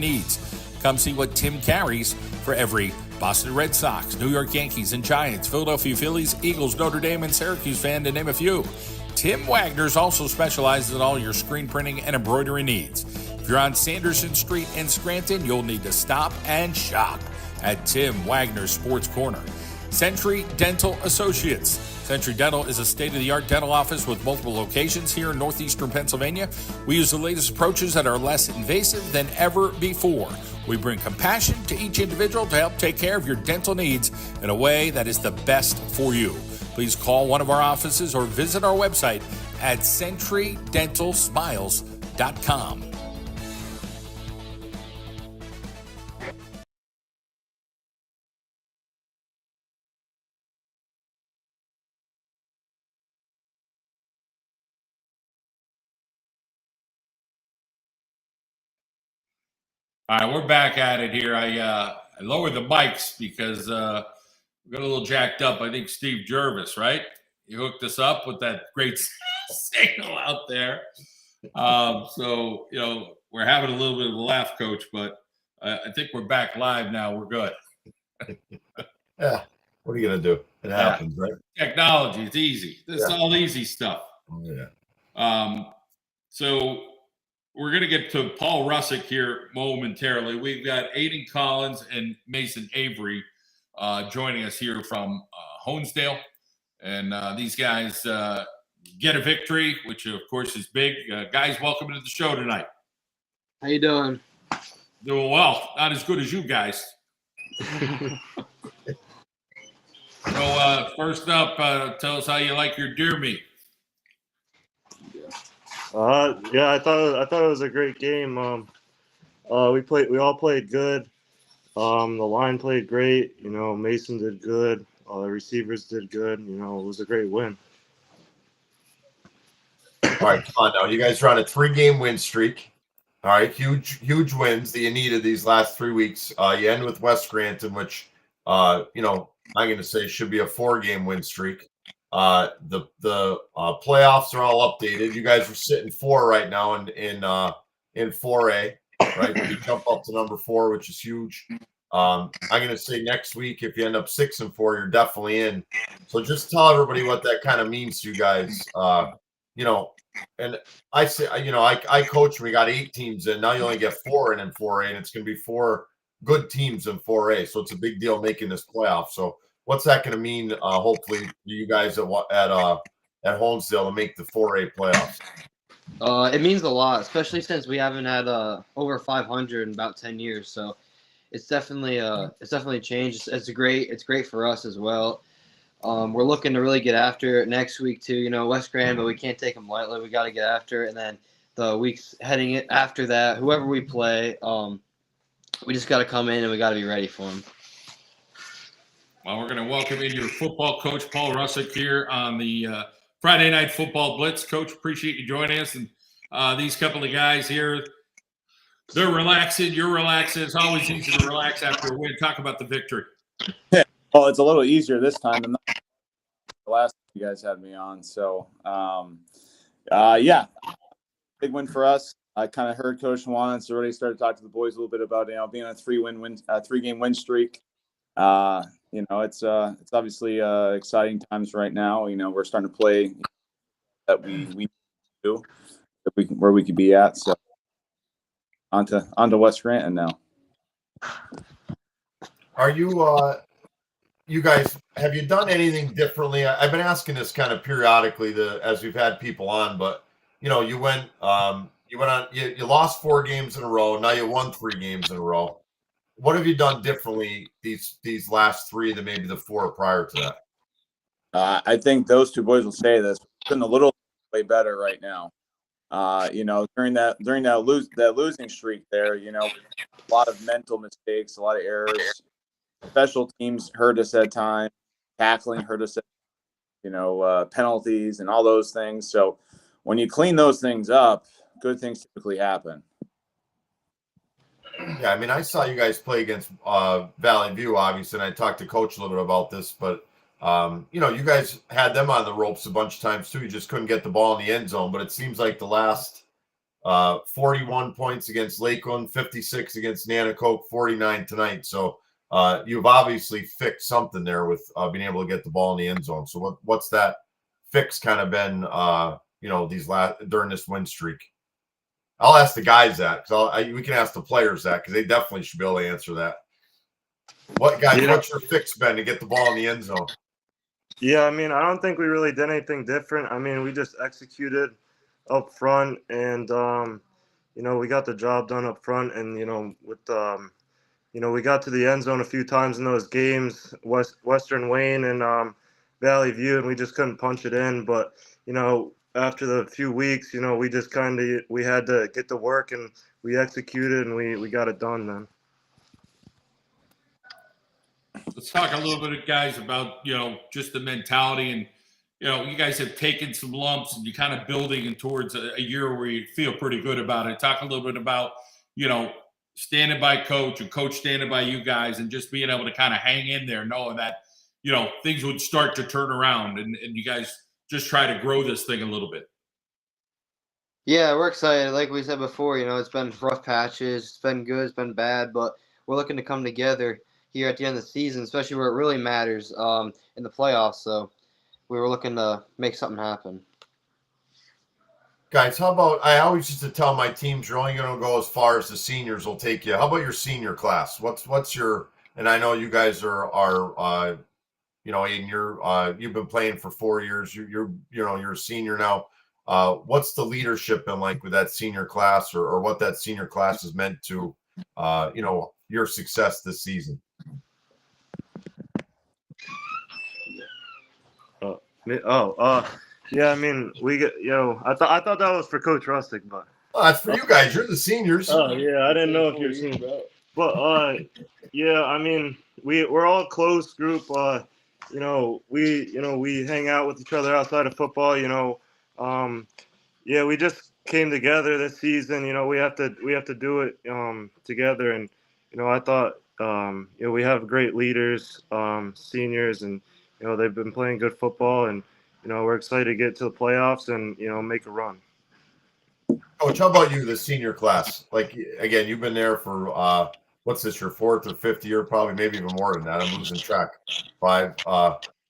needs. Come see what Tim carries for every Boston Red Sox, New York Yankees and Giants, Philadelphia Phillies, Eagles, Notre Dame, and Syracuse fan, to name a few. Tim Wagner's also specializes in all your screen printing and embroidery needs. If you're on Sanderson Street in Scranton, you'll need to stop and shop at Tim Wagner's Sports Corner. Century Dental Associates. Century Dental is a state-of-the-art dental office with multiple locations here in northeastern Pennsylvania. We use the latest approaches that are less invasive than ever before. We bring compassion to each individual to help take care of your dental needs in a way that is the best for you. Please call one of our offices or visit our website at centurydentalsmiles.com. All right, we're back at it here. I lowered the mics because we got a little jacked up. I think Steve Jervis, right? He hooked us up with that great signal out there. So, we're having a little bit of a laugh, Coach, but I think we're back live now. We're good. Yeah. What are you going to do? It happens, right? Technology. It's easy. This is all easy stuff. Oh, yeah. So we're going to get to Paul Russick here momentarily. We've got Aiden Collins and Mason Avery joining us here from Honesdale. And these guys get a victory, which, of course, is big. Guys, welcome to the show tonight. How you doing? Doing well. Not as good as you guys. So first up, tell us how you like your deer meat. Yeah, I thought it was a great game. We all played good. The line played great. Mason did good. The receivers did good. It was a great win. All right, come on now. You guys are on a 3-game win streak. All right, huge wins that you needed these last 3 weeks. You end with West Scranton, which, I'm going to say should be a 4-game win streak. The playoffs are all updated. You guys are sitting 4 right now in 4A, right? You jump up to number 4, which is huge. I'm going to say next week, if you end up 6-4, you're definitely in. So just tell everybody what that kind of means to you guys. And I say, I coach. We got 8 teams in. Now you only get 4 in 4A, and it's going to be 4 good teams in 4A. So it's a big deal making this playoff. So what's that going to mean? Hopefully, to you guys at Honesdale to make the 4A playoffs. It means a lot, especially since we haven't had over 500 in about 10 years. So it's definitely changed. It's great for us as well. We're looking to really get after it next week too. West Grand, but we can't take them lightly. We got to get after it, and then the weeks heading it after that, whoever we play, we just got to come in and we got to be ready for them. Well, we're going to welcome in your football coach, Paul Russick, here on the Friday Night Football Blitz. Coach, appreciate you joining us. And these couple of guys here, they're relaxing. You're relaxing. It's always easy to relax after a win. Talk about the victory. Well, it's a little easier this time than the last time you guys had me on. So, big win for us. I kind of heard Coach Howanitz already started talking to the boys a little bit about being on a 3-game win streak. It's obviously exciting times right now. We're starting to play that we do where we could be at. So onto West Scranton now. Are you you guys, have you done anything differently? I've been asking this kind of periodically as we've had people on, but you lost 4 games in a row. Now you won 3 games in a row. What have you done differently these last 3 than maybe the 4 prior to that? I think those 2 boys will say this. We're doing a little way better right now. During that losing streak there, a lot of mental mistakes, a lot of errors. Special teams hurt us at times. Tackling hurt us at, penalties and all those things. So when you clean those things up, good things typically happen. Yeah, I saw you guys play against Valley View, obviously, and I talked to Coach a little bit about this, but, you guys had them on the ropes a bunch of times, too. You just couldn't get the ball in the end zone, but it seems like the last 41 points against Lakeland, 56 against Nanticoke, 49 tonight. So you've obviously fixed something there with being able to get the ball in the end zone. So what's that fix kind of been, during this win streak? I'll ask the guys that, because we can ask the players that, because they definitely should be able to answer that. What's your fix been to get the ball in the end zone? Yeah, I mean, I don't think we really did anything different. I mean, we just executed up front, and we got the job done up front, and we got to the end zone a few times in those games, Western Wayne and Valley View, and we just couldn't punch it in. But after the few weeks, we just we had to get to work, and we executed, and we got it done then. Let's talk a little bit, guys, about, just the mentality. And, you guys have taken some lumps and you're kind of building towards a year where you feel pretty good about it. Talk a little bit about, standing by coach and coach standing by you guys and just being able to kind of hang in there, knowing that, things would start to turn around and you guys just try to grow this thing a little bit. Yeah, we're excited. Like we said before, it's been rough patches. It's been good. It's been bad. But we're looking to come together here at the end of the season, especially where it really matters in the playoffs. So we were looking to make something happen. Guys, how about, I always used to tell my teams, you're only going to go as far as the seniors will take you. How about your senior class? What's your, and I know you guys are Aiden, you've been playing for 4 years. You're a senior now. What's the leadership been like with that senior class, or what that senior class has meant to, your success this season? Yeah, I mean, we get, I thought that was for Coach Rustic, but that's for you guys. You're the seniors. Oh yeah, I didn't know if you're senior, but yeah, I mean, we're all a close group. We hang out with each other outside of football. Yeah, we just came together this season. We have to do it together, and I thought we have great leaders, seniors, and they've been playing good football, and we're excited to get to the playoffs and make a run. Coach, how about you, the senior class? Like, again, you've been there for what's this, your fourth or fifth year, probably, maybe even more than that. I'm losing track. 5.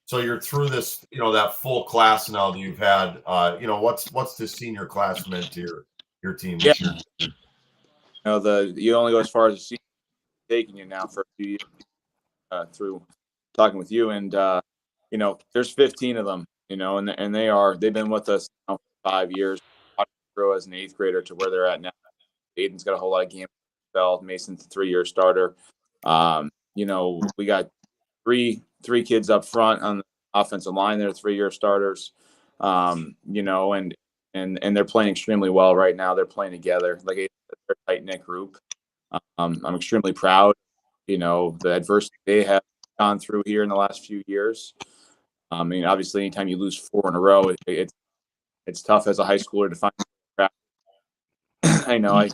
So you're through this, that full class now that you've had. What's this senior class meant to your team this year? You only go as far as the senior taking you now for a few years through talking with you, and there's 15 of them, and they've been with us now for 5 years. Grow as an 8th grader to where they're at now. Aiden's got a whole lot of game belt. Mason's a 3-year starter. We got three kids up front on the offensive line. They're 3-year starters. And they're playing extremely well right now. They're playing together like a tight-knit group. I'm extremely proud, the adversity they have gone through here in the last few years. I mean, obviously, anytime you lose 4 in a row, it's tough as a high schooler to find. I know,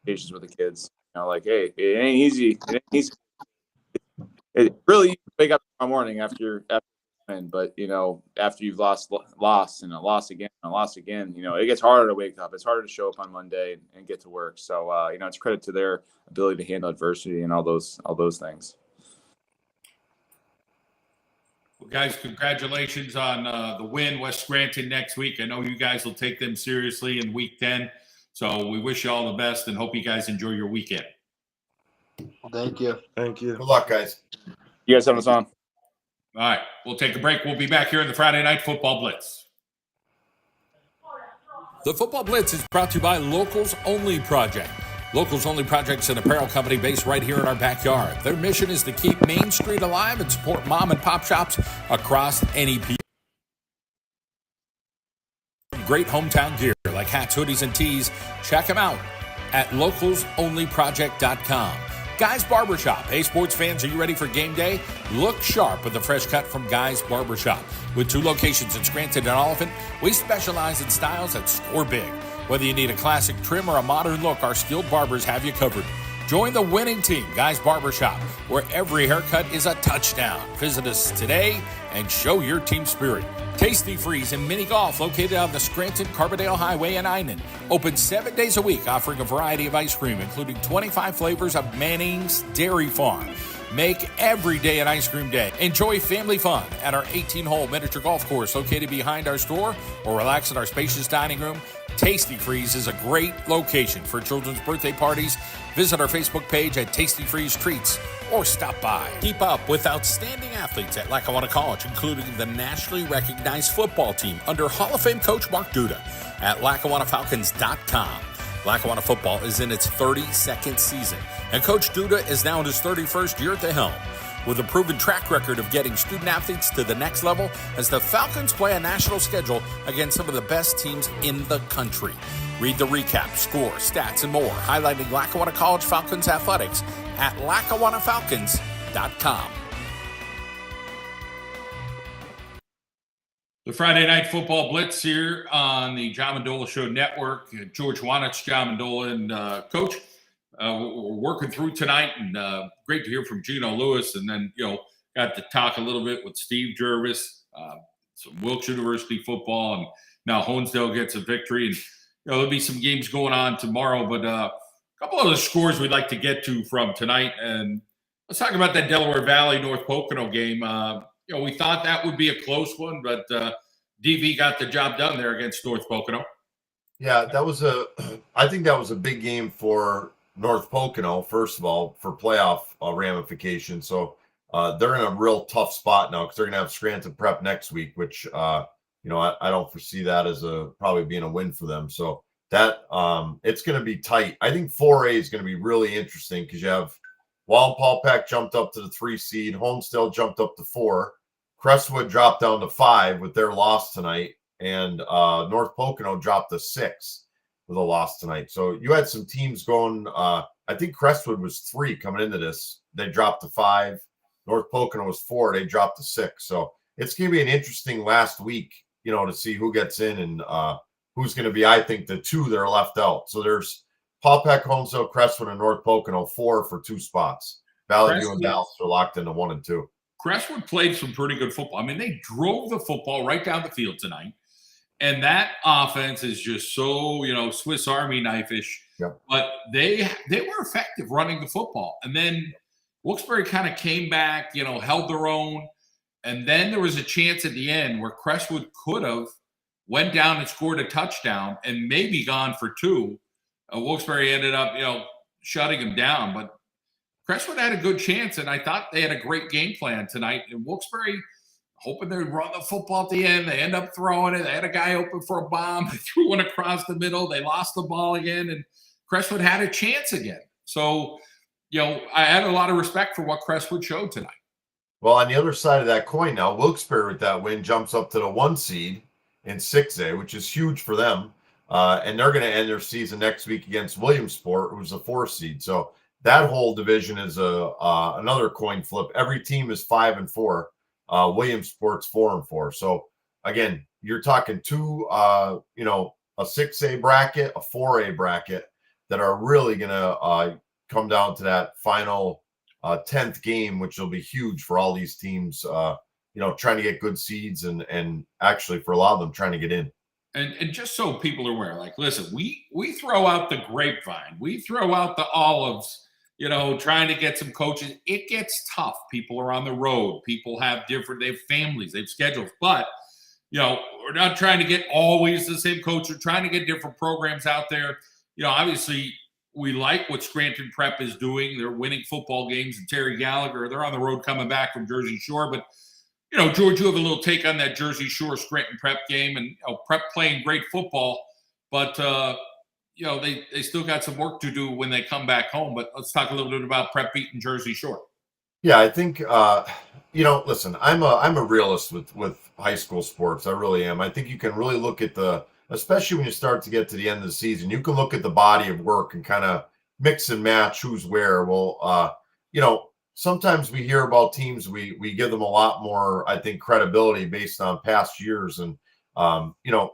patience with the kids. Hey, it ain't easy. It really, you wake up tomorrow morning after win, but after you've lost and a loss again, it gets harder to wake up. It's harder to show up on Monday and get to work. So it's credit to their ability to handle adversity and all those things. Well, guys, congratulations on the win, West Scranton next week. I know you guys will take them seriously in week 10. So we wish you all the best and hope you guys enjoy your weekend. Thank you. Thank you. Good luck, guys. You guys have us on. All right, we'll take a break. We'll be back here in the Friday Night Football Blitz. The Football Blitz is brought to you by Locals Only Project. Locals Only Project's an apparel company based right here in our backyard. Their mission is to keep Main Street alive and support mom and pop shops across NEP. Great hometown gear like hats, hoodies, and tees. Check them out at localsonlyproject.com. Guys Barbershop. Hey, sports fans, are you ready for game day? Look sharp with a fresh cut from Guys Barbershop. With 2 locations in Scranton and Oliphant, we specialize in styles that score big. Whether you need a classic trim or a modern look, our skilled barbers have you covered. Join the winning team, Guys Barbershop, where every haircut is a touchdown. Visit us today and show your team spirit. Tasty Freeze and Mini Golf, located on the Scranton-Carbondale Highway in Einan. Open 7 days a week, offering a variety of ice cream, including 25 flavors of Manning's Dairy Farm. Make every day an ice cream day. Enjoy family fun at our 18-hole miniature golf course located behind our store, or relax in our spacious dining room. Tasty Freeze is a great location for children's birthday parties. Visit our Facebook page at Tasty Freeze Treats or stop by. Keep up with outstanding athletes at Lackawanna College, including the nationally recognized football team under Hall of Fame coach Mark Duda at LackawannaFalcons.com. Lackawanna football is in its 32nd season, and Coach Duda is now in his 31st year at the helm. With a proven track record of getting student athletes to the next level, as the Falcons play a national schedule against some of the best teams in the country. Read the recap, score, stats, and more, highlighting Lackawanna College Falcons athletics at LackawannaFalcons.com. The Friday Night Football Blitz here on the John Mendola Show Network. George Howanitz, John Mendola, and Coach. We're working through tonight, and great to hear from Gino Lewis. And then, got to talk a little bit with Steve Jervis, some Wilkes University football, and now Honesdale gets a victory. And there'll be some games going on tomorrow, but a couple of the scores we'd like to get to from tonight. And let's talk about that Delaware Valley North Pocono game. We thought that would be a close one, but DV got the job done there against North Pocono. Yeah, I think that was a big game for North Pocono, first of all, for playoff ramifications. So they're in a real tough spot now because they're going to have Scranton Prep next week, which, I don't foresee that as probably being a win for them. So that it's going to be tight. I think 4A is going to be really interesting because you have Wallenpaul Peck jumped up to the 3 seed. Homestead jumped up to 4. Crestwood dropped down to 5 with their loss tonight. And North Pocono dropped to 6 with a loss tonight. So you had some teams going. I think Crestwood was 3 coming into this. They dropped to 5. North Pocono was 4. They dropped to 6. So it's going to be an interesting last week, to see who gets in and who's going to be, I think, the 2 that are left out. So there's Paul Peck, Homestead, Crestwood, and North Pocono, 4 for 2 spots. Valley View and Dallas are locked into 1 and 2. Crestwood played some pretty good football. I mean, they drove the football right down the field tonight. And that offense is just so, Swiss Army knife-ish. Yep. But they were effective running the football. And then Wilkes-Barre kind of came back, held their own. And then there was a chance at the end where Crestwood could have went down and scored a touchdown and maybe gone for 2. Wilkes-Barre ended up, shutting him down. But Crestwood had a good chance, and I thought they had a great game plan tonight. And Wilkes-Barre, hoping they'd run the football at the end. They end up throwing it. They had a guy open for a bomb. They threw one across the middle. They lost the ball again, and Crestwood had a chance again. So, I had a lot of respect for what Crestwood showed tonight. Well, on the other side of that coin now, Wilkes-Barre with that win jumps up to the 1 seed in 6A, which is huge for them. And they're going to end their season next week against Williamsport, who's a 4 seed. So that whole division is another coin flip. Every team is 5 and 4. Williamsport's 4 and 4. So again, you're talking 2, a 6A bracket, a 4A bracket that are really going to come down to that final 10th game, which will be huge for all these teams, trying to get good seeds and actually for a lot of them trying to get in. And just so people are aware, listen, we throw out the grapevine, we throw out the olives, trying to get some coaches. It gets tough. People are on the road. People they have families, they have schedules. But, we're not trying to get always the same coach. We're trying to get different programs out there. Obviously, we like what Scranton Prep is doing. They're winning football games. And Terry Gallagher, they're on the road coming back from Jersey Shore. But, George, you have a little take on that Jersey Shore Scranton Prep game. And Prep playing great football. But, they still got some work to do when they come back home. But let's talk a little bit about Prep beating Jersey Shore. Yeah, I think listen, I'm a realist with high school sports. I really am. I think you can really look at especially when you start to get to the end of the season, you can look at the body of work and kind of mix and match who's where. Well, sometimes we hear about teams, we give them a lot more, I think, credibility based on past years. And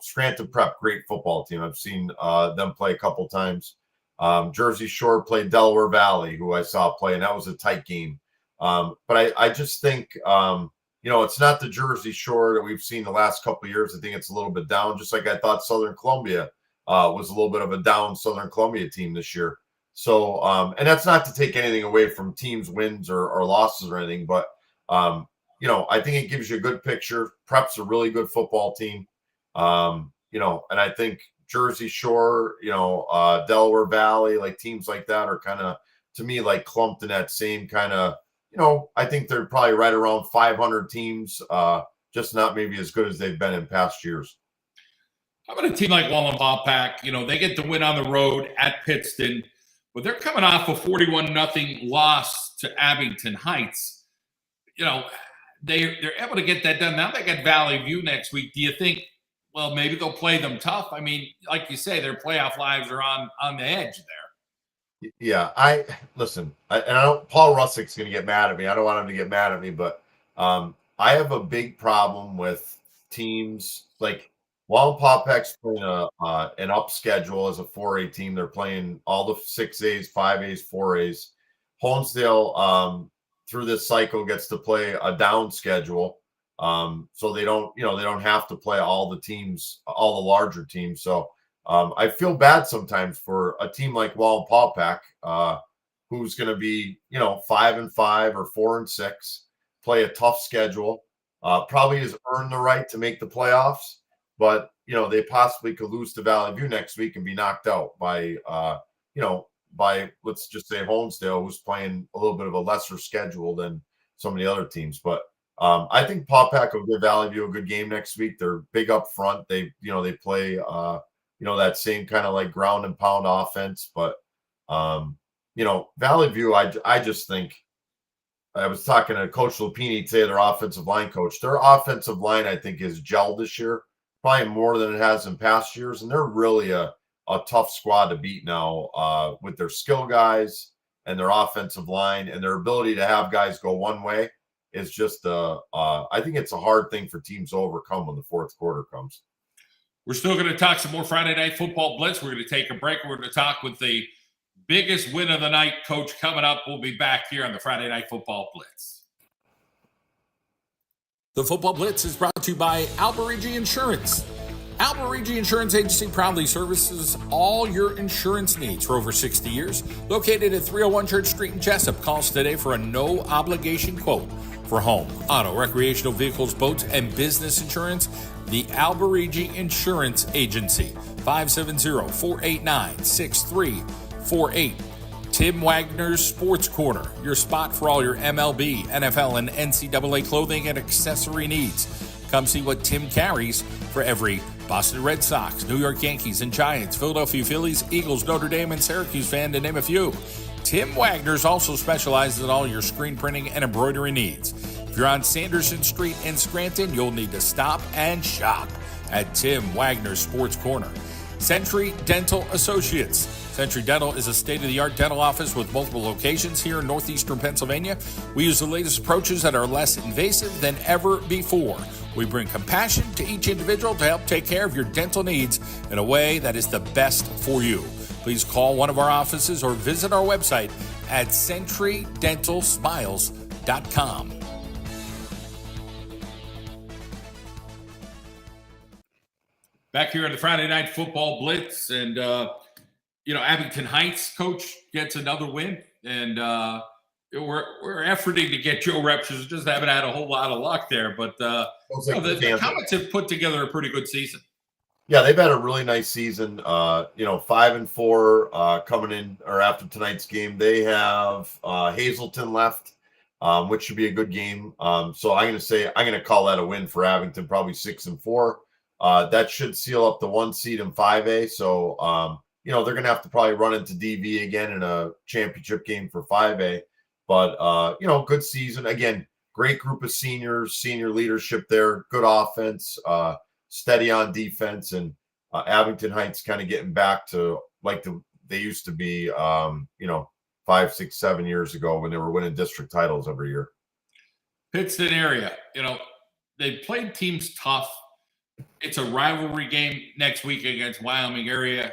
Scranton Prep, great football team. I've seen them play a couple times. Jersey Shore played Delaware Valley, who I saw play, and that was a tight game. But I just think, it's not the Jersey Shore that we've seen the last couple of years. I think it's a little bit down, just like I thought Southern Columbia was a little bit of a down Southern Columbia team this year. So, and that's not to take anything away from teams' wins or losses or anything, but, I think it gives you a good picture. Prep's a really good football team. And I think Jersey Shore, Delaware Valley, like teams like that are kind of, to me, like clumped in that same kind of, I think they're probably right around 500 teams, just not maybe as good as they've been in past years. How about a team like Wallenpaupack? They get the win on the road at Pittston, but they're coming off a 41-0 loss to Abington Heights. They're able to get that done. Now they got Valley View next week. Do you think, well, maybe they'll play them tough? I mean, like you say, their playoff lives are on the edge there. Yeah, Paul Russick's going to get mad at me. I don't want him to get mad at me, but I have a big problem with teams like Wallenpaupack's playing an up schedule as a 4A team. They're playing all the 6As, 5As, 4As. Honesdale through this cycle gets to play a down schedule. So they don't have to play all the teams, all the larger teams. So I feel bad sometimes for a team like Wallenpaupack, who's going to be, 5-5 or 4-6, play a tough schedule, probably has earned the right to make the playoffs, but, they possibly could lose to Valley View next week and be knocked out by, let's just say Honesdale, who's playing a little bit of a lesser schedule than some of the other teams. But I think Paupack will give Valley View a good game next week. They're big up front. They play, that same kind of like ground and pound offense. But, Valley View, I just think, I was talking to Coach Lupini today, their offensive line coach. Their offensive line, I think, is gelled this year, probably more than it has in past years. And they're really a tough squad to beat now with their skill guys and their offensive line and their ability to have guys go one way is just, I think it's a hard thing for teams to overcome when the fourth quarter comes. We're still going to talk some more Friday Night Football Blitz. We're going to take a break. We're going to talk with the biggest win of the night coach coming up. We'll be back here on the Friday Night Football Blitz. The Football Blitz is brought to you by Alberigi Insurance. Alberigi Insurance Agency proudly services all your insurance needs for over 60 years. Located at 301 Church Street in Jessup. Call us today for a no-obligation quote for home, auto, recreational vehicles, boats, and business insurance. The Alberigi Insurance Agency, 570-489-6348. Tim Wagner's Sports Corner, your spot for all your MLB, NFL, and NCAA clothing and accessory needs. Come see what Tim carries for every Boston Red Sox, New York Yankees and Giants, Philadelphia Phillies, Eagles, Notre Dame, and Syracuse fan, to name a few. Tim Wagner's also specializes in all your screen printing and embroidery needs. If you're on Sanderson Street in Scranton, you'll need to stop and shop at Tim Wagner's Sports Corner. Century Dental Associates. Century Dental is a state-of-the-art dental office with multiple locations here in northeastern Pennsylvania. We use the latest approaches that are less invasive than ever before. We bring compassion to each individual to help take care of your dental needs in a way that is the best for you. Please call one of our offices or visit our website at centurydentalsmiles.com. Back here on the Friday Night Football Blitz, and Abington Heights coach gets another win, and we're efforting to get Joe Repshers. Just haven't had a whole lot of luck there, but the Comets have put together a pretty good season. Yeah, they've had a really nice season. 5-4 coming in or after tonight's game. They have Hazelton left, which should be a good game. So I'm going to call that a win for Abington, probably 6-4. That should seal up the 1 seed in 5A. So, they're going to have to probably run into DV again in a championship game for 5A. But, good season. Again, great group of seniors, senior leadership there, good offense, steady on defense, and Abington Heights kind of getting back to like they used to be, 5, 6, 7 years ago when they were winning district titles every year. Pittston area, they played teams tough. It's a rivalry game next week against Wyoming area.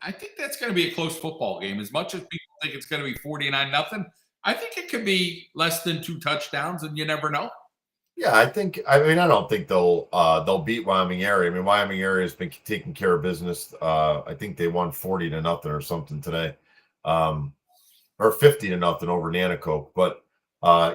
I think that's going to be a close football game. As much as people think it's going to be 49-0, I think it could be less than 2 touchdowns, and you never know. Yeah, I don't think they'll beat Wyoming area. I mean, Wyoming area has been taking care of business. I think they won 40-0 or something today, or 50-0 over Nanaco. But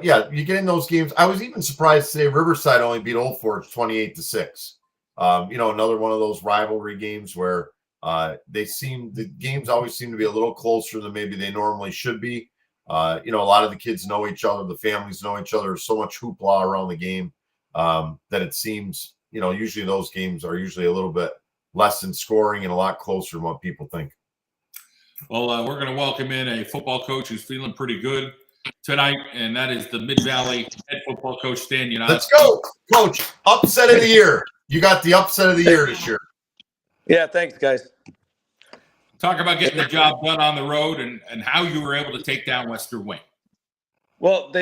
yeah, you get in those games. I was even surprised today Riverside only beat Old Forge 28-6. Another one of those rivalry games where the games always seem to be a little closer than maybe they normally should be. A lot of the kids know each other, the families know each other. There's so much hoopla around the game that it seems, usually those games are usually a little bit less in scoring and a lot closer than what people think. Well, we're going to welcome in a football coach who's feeling pretty good tonight, and that is the Mid-Valley head football coach, Stan Yanowski. Let's go, Coach. Upset of the year. You got the upset of the year this year. Yeah, thanks, guys. Talk about getting the job done on the road and how you were able to take down Western Wayne. Well,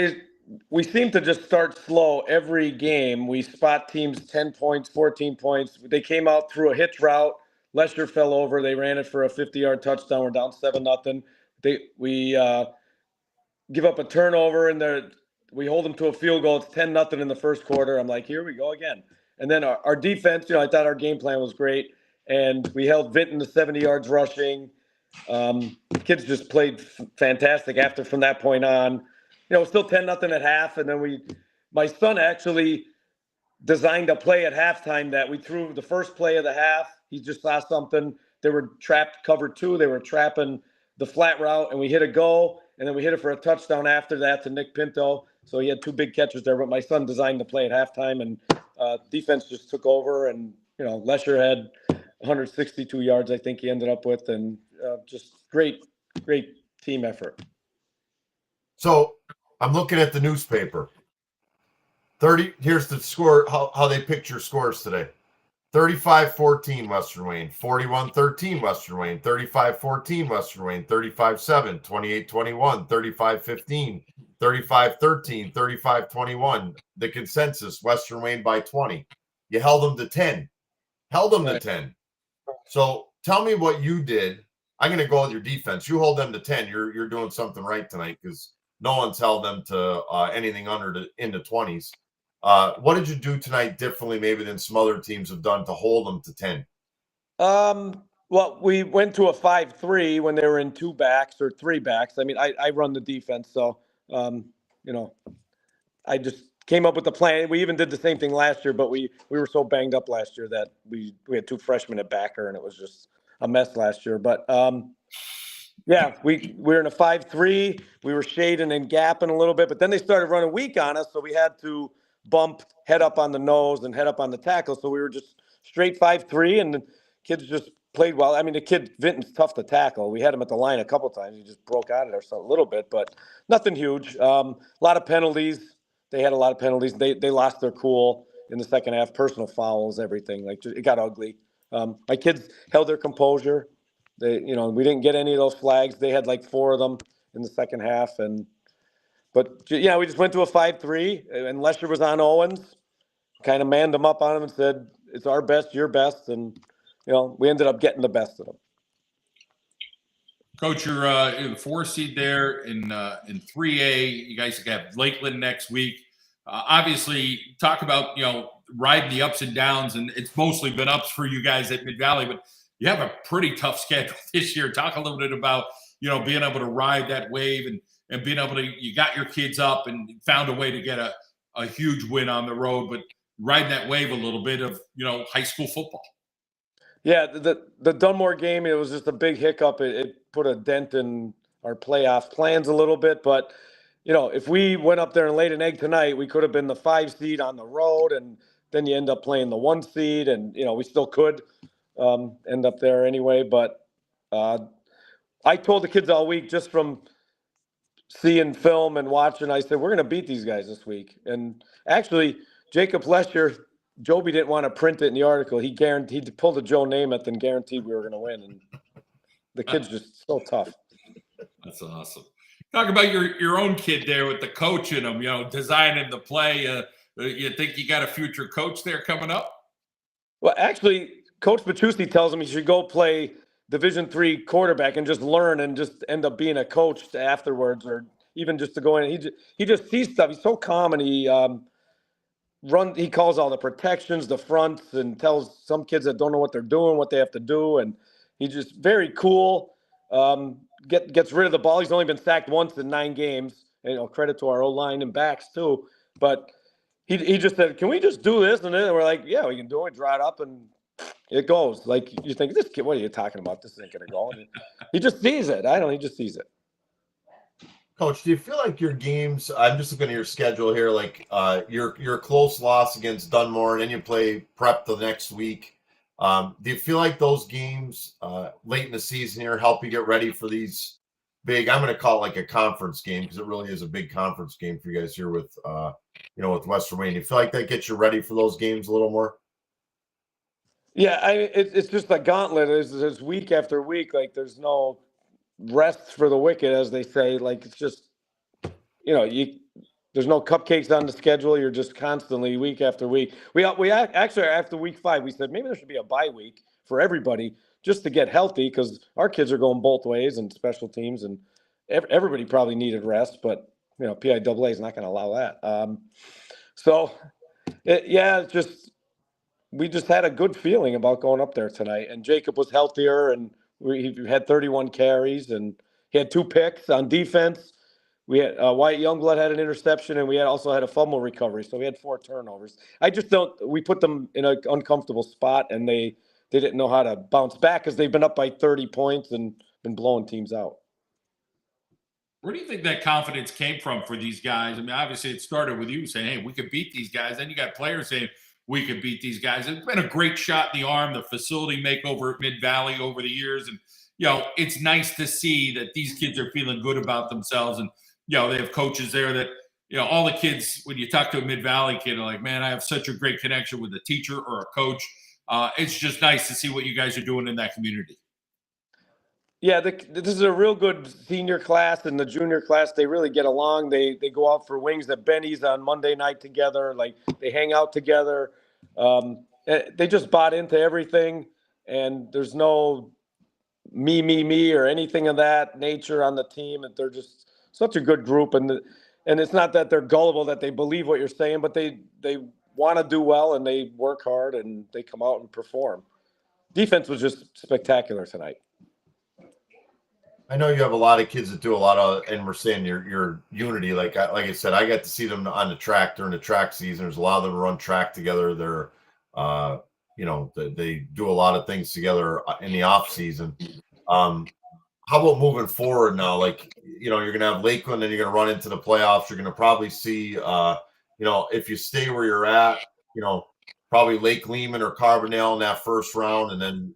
we seem to just start slow every game. We spot teams 10 points, 14 points. They came out through a hitch route. Lesher fell over. They ran it for a 50-yard touchdown. We're down 7-0. We give up a turnover, and we hold them to a field goal. It's 10-0 in the first quarter. I'm like, here we go again. And then our defense, I thought our game plan was great. And we held Vinton to 70 yards rushing. Kids just played fantastic from that point on. Still 10-0 at half. And then my son actually designed a play at halftime that we threw the first play of the half. He just saw something. They were trapped cover 2. They were trapping the flat route, and we hit a goal. And then we hit it for a touchdown after that to Nick Pinto. So he had 2 big catches there. But my son designed the play at halftime, and defense just took over. And, Lesher had 162 yards, I think he ended up with, and just great team effort. So I'm looking at the newspaper. 30. Here's the score. How they picture scores today: 35-14 Western Wayne, 41-13 Western Wayne, 35-14 Western Wayne, 35-7, 28-21, 35-15, 35-13, 35-21. The consensus: Western Wayne by 20. You held them to 10. To 10. So tell me what you did. I'm going to go with your defense. You hold them to 10. You're doing something right tonight, because no one's held them to anything into 20s. What did you do tonight differently maybe than some other teams have done to hold them to 10? Well, we went to a 5-3 when they were in 2 backs or 3 backs. I mean, I run the defense, so I just came up with the plan. We even did the same thing last year, but we were so banged up last year that we had 2 freshmen at backer, and it was just a mess last year. But yeah, we were in a 5-3. We were shading and gapping a little bit, but then they started running weak on us, so we had to bump head up on the nose and head up on the tackle. So we were just straight 5-3, and the kids just played well. I mean, the kid Vinton's tough to tackle. We had him at the line a couple of times. He just broke out of there a little bit, but nothing huge. A lot of penalties. They had a lot of penalties. They lost their cool in the second half. Personal fouls, everything. It got ugly. My kids held their composure. We didn't get any of those flags. They had 4 of them in the second half, but yeah, we just went to a 5-3, and Lesher was on Owens, kind of manned them up on him and said, "It's our best, your best," and we ended up getting the best of them. Coach, you're in the 4 seed there in 3A. You guys have Lakeland next week. Obviously, talk about riding the ups and downs, and it's mostly been ups for you guys at Mid-Valley, but you have a pretty tough schedule this year. Talk a little bit about being able to ride that wave and being able to, you got your kids up and found a way to get a huge win on the road, but riding that wave a little bit of high school football. Yeah, the Dunmore game, it was just a big hiccup. It put a dent in our playoff plans a little bit. But, if we went up there and laid an egg tonight, we could have been the 5 seed on the road, and then you end up playing the 1 seed, and, we still could end up there anyway. But I told the kids all week, just from seeing film and watching, I said, we're going to beat these guys this week. And actually, Jacob Lesher, Joby didn't want to print it in the article. He pulled a Joe Namath and guaranteed we were going to win. And the kid's just so tough. That's awesome. Talk about your own kid there with the coach in him, designing the play. You think you got a future coach there coming up? Well, actually, Coach Petrucci tells him he should go play Division III quarterback and just learn and just end up being a coach afterwards, or even just to go in. He just sees stuff. He's so calm, and he calls all the protections, the fronts, and tells some kids that don't know what they're doing, what they have to do. And he's just very cool. Gets rid of the ball. He's only been sacked once in 9 games. And, credit to our O-line and backs too. But he just said, "Can we just do this?" And then we're like, "Yeah, we can do it." Draw it up, and it goes. Like, you think, this kid, what are you talking about? This ain't gonna go. And he just sees it. He just sees it. Coach, do you feel like your games? I'm just looking at your schedule here. Like your close loss against Dunmore, and then you play Prep the next week. Do you feel like those games late in the season here help you get ready for these big? I'm going to call it like a conference game, because it really is a big conference game for you guys here with with Western Wayne. Do you feel like that gets you ready for those games a little more? Yeah, it's just a gauntlet. There's week after week. Like, there's no rest for the wicked, as they say. Like, it's just, there's no cupcakes on the schedule. You're just constantly week after week. We actually, after week 5, we said maybe there should be a bye week for everybody just to get healthy, because our kids are going both ways and special teams, and everybody probably needed rest, but PIAA is not going to allow that. We just had a good feeling about going up there tonight, and Jacob was healthier, and he had 31 carries, and he had 2 picks on defense. We had Wyatt Youngblood had an interception, and we also had a fumble recovery, so we had 4 turnovers. We put them in an uncomfortable spot, and they didn't know how to bounce back, because they've been up by 30 points and been blowing teams out. Where do you think that confidence came from for these guys? I mean, obviously it started with you saying, "Hey, we could beat these guys." Then you got players saying, "We could beat these guys." It's been a great shot in the arm, the facility makeover at Mid-Valley over the years. And, it's nice to see that these kids are feeling good about themselves. And, they have coaches there that, all the kids, when you talk to a Mid-Valley kid, are like, "Man, I have such a great connection with a teacher or a coach." It's just nice to see what you guys are doing in that community. Yeah, this is a real good senior class, and the junior class, they really get along. They go out for wings at Benny's on Monday night together. Like, they hang out together. They just bought into everything, and there's no me or anything of that nature on the team. And they're just such a good group. And it's not that they're gullible, that they believe what you're saying, but they want to do well, and they work hard, and they come out and perform. Defense was just spectacular tonight. I know you have a lot of kids that do a lot of, and we're saying your unity. Like I said, I got to see them on the track during the track season. There's a lot of them run track together. They're, they do a lot of things together in the off season. How about moving forward now? Like, you're going to have Lakeland, and you're going to run into the playoffs. You're going to probably see, if you stay where you're at, probably Lake Lehman or Carbondale in that first round, and then,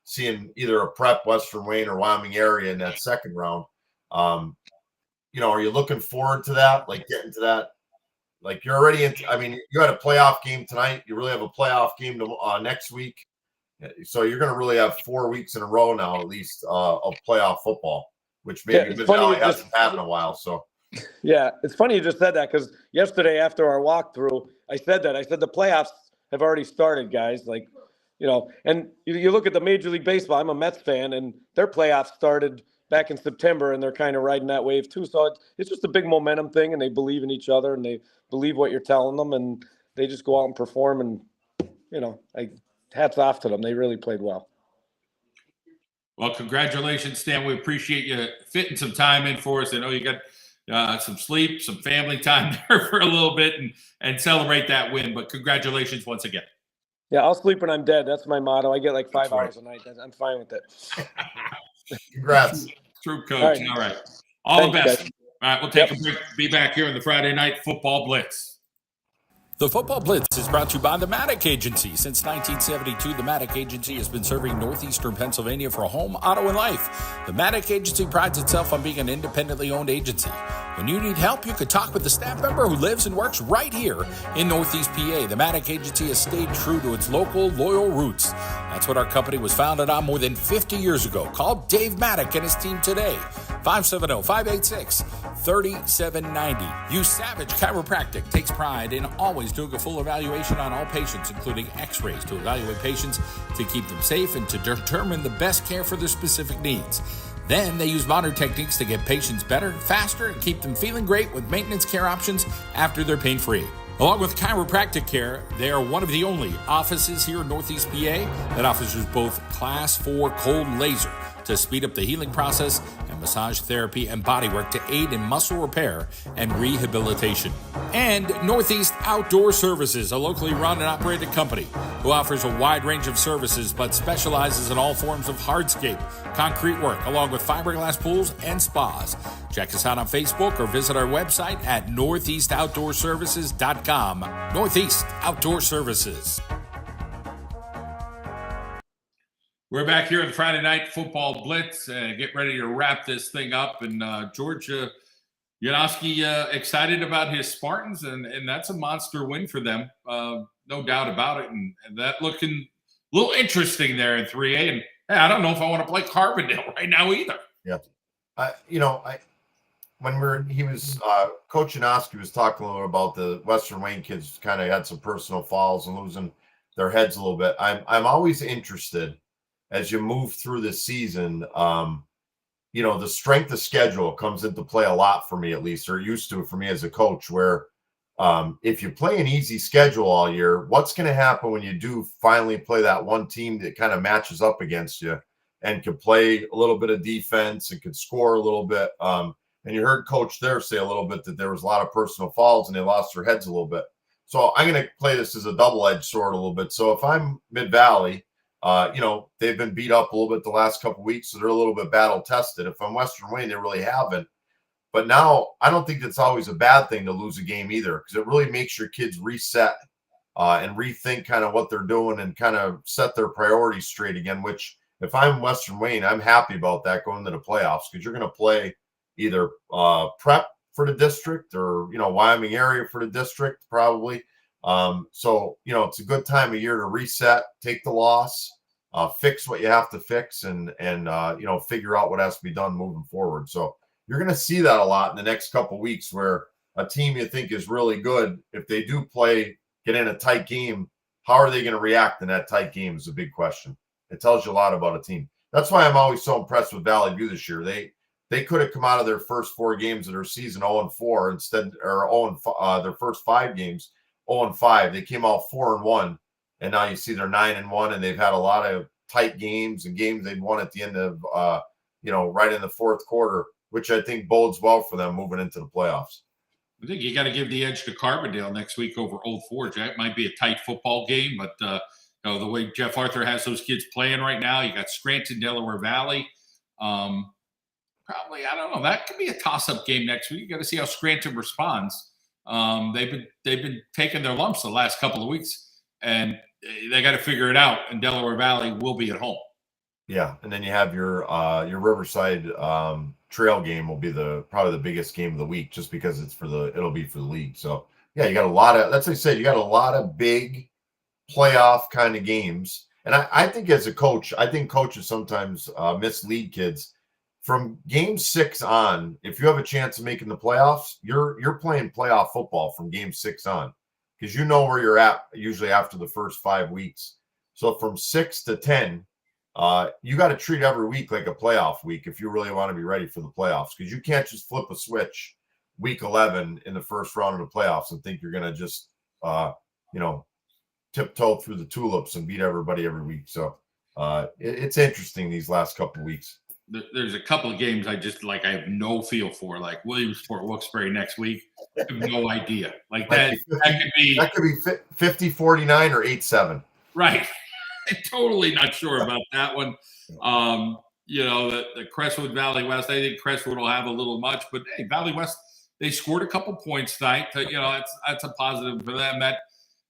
seeing either a Prep, Western Wayne, or Wyoming area in that second round. Are you looking forward to that? Like, getting to that? Like, you're already you had a playoff game tonight. You really have a playoff game next week. So you're going to really have 4 weeks in a row now, at least, of playoff football, which maybe Mid-Valley hasn't had in a while. So, yeah, it's funny you just said that, because yesterday after our walkthrough, I said the playoffs have already started, guys. Like, and you look at the Major League Baseball. I'm a Mets fan, and their playoffs started back in September, and they're kind of riding that wave too. So it's just a big momentum thing, and they believe in each other, and they believe what you're telling them, and they just go out and perform. And hats off to them. They really played well. Well, congratulations, Stan. We appreciate you fitting some time in for us. I know you got some sleep, some family time there for a little bit, and celebrate that win. But congratulations once again. Yeah, I'll sleep when I'm dead. That's my motto. I get like 5 hours a night. I'm fine with it. Congrats. True, Coach. All right. All the best. Guys. All right, we'll take a break. Be back here in the Friday Night Football Blitz. The Football Blitz is brought to you by the Maddock Agency. Since 1972, the Maddock Agency has been serving northeastern Pennsylvania for home, auto, and life. The Maddock Agency prides itself on being an independently owned agency. When you need help, you can talk with the staff member who lives and works right here in Northeast PA. The Maddock Agency has stayed true to its local, loyal roots. That's what our company was founded on more than 50 years ago. Call Dave Maddock and his team today. 570-586-3790. Use Savage Chiropractic. Takes pride in always always doing a full evaluation on all patients, including x-rays to evaluate patients to keep them safe and to determine the best care for their specific needs. Then they use modern techniques to get patients better, faster, and keep them feeling great with maintenance care options after they're pain-free. Along with chiropractic care, they are one of the only offices here in Northeast PA that offers both Class 4 cold laser to speed up the healing process and massage therapy and bodywork to aid in muscle repair and rehabilitation. And Northeast Outdoor Services, a locally run and operated company who offers a wide range of services but specializes in all forms of hardscape, concrete work, along with fiberglass pools and spas. Check us out on Facebook or visit our website at northeastoutdoorservices.com. Northeast Outdoor Services. We're back here on the Friday Night Football Blitz and get ready to wrap this thing up. And George Janowski excited about his Spartans, and that's a monster win for them, no doubt about it. And that looking a little interesting there in 3A. And hey, I don't know if I want to play Carbondale right now either. Yeah, when he was Coach Janowski was talking a little about the Western Wayne kids kind of had some personal falls and losing their heads a little bit. I'm always interested as you move through the season. The strength of schedule comes into play a lot for me, at least, or used to for me as a coach, where if you play an easy schedule all year, what's going to happen when you do finally play that one team that kind of matches up against you and can play a little bit of defense and can score a little bit? And you heard Coach there say a little bit that there was a lot of personal falls and they lost their heads a little bit. So I'm going to play this as a double-edged sword a little bit. So if I'm Mid-Valley, they've been beat up a little bit the last couple of weeks, so they're a little bit battle tested. If I'm Western Wayne, they really haven't. But now I don't think that's always a bad thing to lose a game either, because it really makes your kids reset and rethink kind of what they're doing and kind of set their priorities straight again, which if I'm Western Wayne, I'm happy about that going into the playoffs, because you're going to play either prep for the district or, Wyoming area for the district probably. So it's a good time of year to reset, take the loss, fix what you have to fix and figure out what has to be done moving forward. So you're going to see that a lot in the next couple of weeks, where a team you think is really good, if they do get in a tight game, how are they going to react in that tight game is a big question. It tells you a lot about a team. That's why I'm always so impressed with Valley View this year. They could have come out of their first 4 games of their season 0-4 instead, or their first 5 games 0-5. They came out 4-1, and now you see they're 9-1, and they've had a lot of tight games and games they've won at the end of right in the fourth quarter, which I think bodes well for them moving into the playoffs. I think you got to give the edge to Carbondale next week over Old Forge. That might be a tight football game, but the way Jeff Arthur has those kids playing right now, you got Scranton, Delaware Valley. Probably, I don't know. That could be a toss-up game next week. You got to see how Scranton responds. They've been taking their lumps the last couple of weeks, and they got to figure it out. And Delaware Valley will be at home. Yeah, and then you have your Riverside Trail game will be probably the biggest game of the week, just because it'll be for the league. So yeah, you got a lot of, that's what I said, you got a lot of big playoff kind of games. And I think as a coach, I think coaches sometimes mislead kids. From game 6 on, if you have a chance of making the playoffs, you're playing playoff football from game 6 on, because you know where you're at usually after the first 5 weeks. So from 6 to 10, you got to treat every week like a playoff week if you really want to be ready for the playoffs, because you can't just flip a switch week 11 in the first round of the playoffs and think you're going to just tiptoe through the tulips and beat everybody every week. So it's interesting these last couple of weeks. There's a couple of games I have no feel for, like Williamsport, Wilkes-Barre next week. I have no idea. That could be 50-49 or 8-7. Right. I'm totally not sure about that one. The Crestwood Valley West, I think Crestwood will have a little much, but hey, Valley West, they scored a couple points tonight. That's a positive for them. That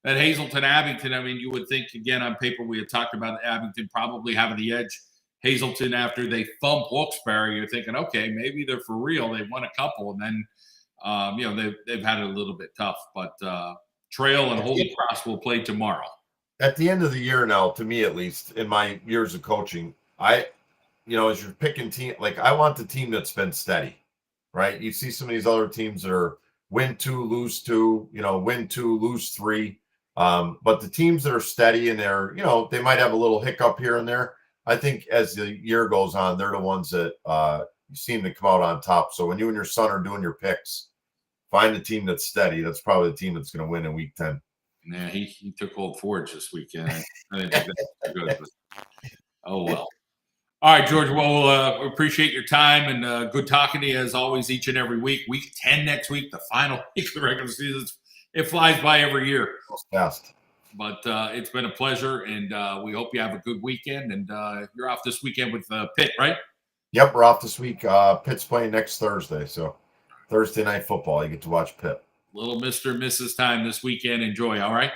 Hazelton Abington, I mean, you would think, again, on paper, we had talked about Abington probably having the edge. Hazelton, after they thump Wilkes-Barre, you're thinking, okay, maybe they're for real. They won a couple, and then they've had it a little bit tough. But Trail and Holy Cross will play tomorrow. At the end of the year now, to me at least, in my years of coaching, as you're picking team, I want the team that's been steady, right? You see some of these other teams that are win 2, lose 2, win 2, lose 3. But the teams that are steady and they're, they might have a little hiccup here and there. I think as the year goes on, they're the ones that seem to come out on top. So when you and your son are doing your picks, find a team that's steady. That's probably the team that's going to win in week 10. Yeah, he took Old Forge this weekend. I didn't think that was good. But, oh, well. All right, George. Well, appreciate your time and good talking to you as always each and every week. Week 10 next week, the final week of the regular season. It flies by every year. Fast. But it's been a pleasure, and we hope you have a good weekend. And you're off this weekend with Pitt, right? Yep, we're off this week. Pitt's playing next Thursday, so Thursday night football. You get to watch Pitt. Little Mr. and Mrs. Time this weekend. Enjoy, all right?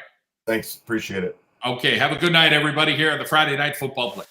Thanks. Appreciate it. Okay, have a good night, everybody, here on the Friday Night Football Blitz.